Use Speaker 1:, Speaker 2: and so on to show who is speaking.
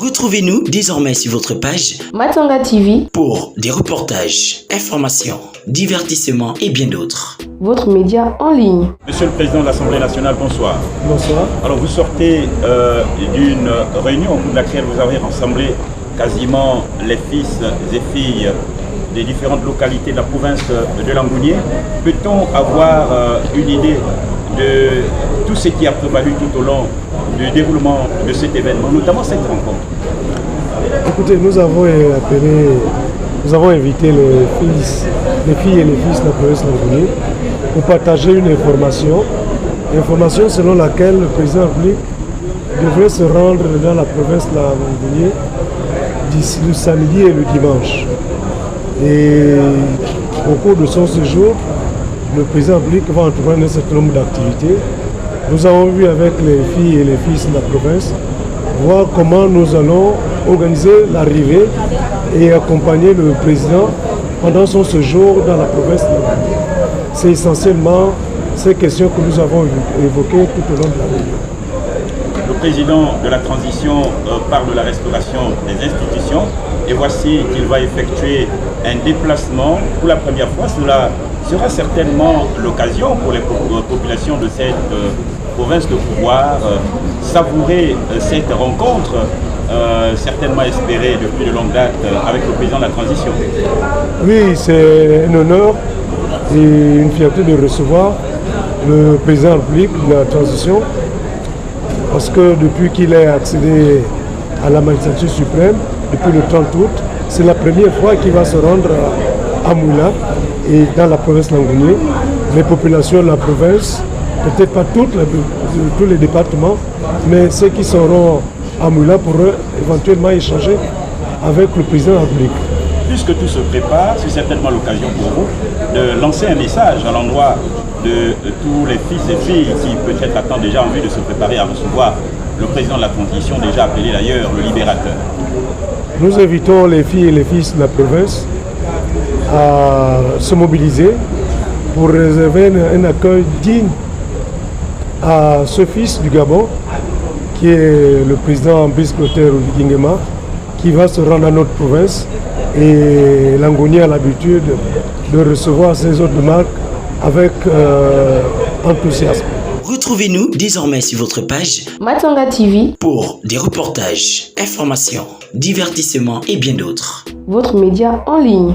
Speaker 1: Retrouvez-nous désormais sur votre page
Speaker 2: Matanga TV
Speaker 1: pour des reportages, informations, divertissements et bien d'autres.
Speaker 2: Votre média en ligne.
Speaker 3: Monsieur le Président de l'Assemblée nationale, bonsoir.
Speaker 4: Bonsoir.
Speaker 3: Alors vous sortez d'une réunion au cours de laquelle vous avez rassemblé quasiment les fils et filles des différentes localités de la province de Langounié. Peut-on avoir une idée de tout ce qui a prévalu tout au long du déroulement de cet événement, notamment cette rencontre?
Speaker 4: Écoutez, nous avons invité les filles et les fils de la province de Langounié pour partager une information selon laquelle le président République devrait se rendre dans la province de Langounié d'ici le samedi et le dimanche. Et au cours de son séjour, le président République va entreprendre un certain nombre d'activités. Nous avons vu avec les filles et les fils de la province voir comment nous allons organiser l'arrivée et accompagner le président pendant son séjour dans la province de Langounié. C'est essentiellement ces questions que nous avons évoquées tout au long de la réunion.
Speaker 3: Le président de la transition parle de la restauration des institutions et voici qu'il va effectuer un déplacement pour la première fois. Cela sera certainement l'occasion pour les populations de cette province de pouvoir savourer cette rencontre certainement espérée depuis de longue date avec le président de la transition.
Speaker 4: Oui, c'est un honneur et une fierté de recevoir le président République de la transition parce que depuis qu'il est accédé à la magistrature suprême, depuis le 30 août, c'est la première fois qu'il va se rendre à Moula et dans la province de Langounié. Les populations de la province, peut-être pas tous les départements, mais ceux qui seront à Moula pourront éventuellement échanger avec le président de la République.
Speaker 3: Puisque tout se prépare, c'est certainement l'occasion pour vous de lancer un message à l'endroit de tous les fils et filles qui peut-être attendent déjà en vue de se préparer à recevoir le président de la transition, déjà appelé d'ailleurs le libérateur.
Speaker 4: Nous invitons les filles et les fils de la province à se mobiliser pour réserver un accueil digne à ce fils du Gabon, qui est le président Brice Clotaire Oligui, qui va se rendre à notre province. Et Langounié a l'habitude de recevoir ces hôtes de marque avec enthousiasme.
Speaker 1: Retrouvez-nous désormais sur votre page
Speaker 2: Matanga TV
Speaker 1: pour des reportages, informations, divertissements et bien d'autres.
Speaker 2: votre média en ligne.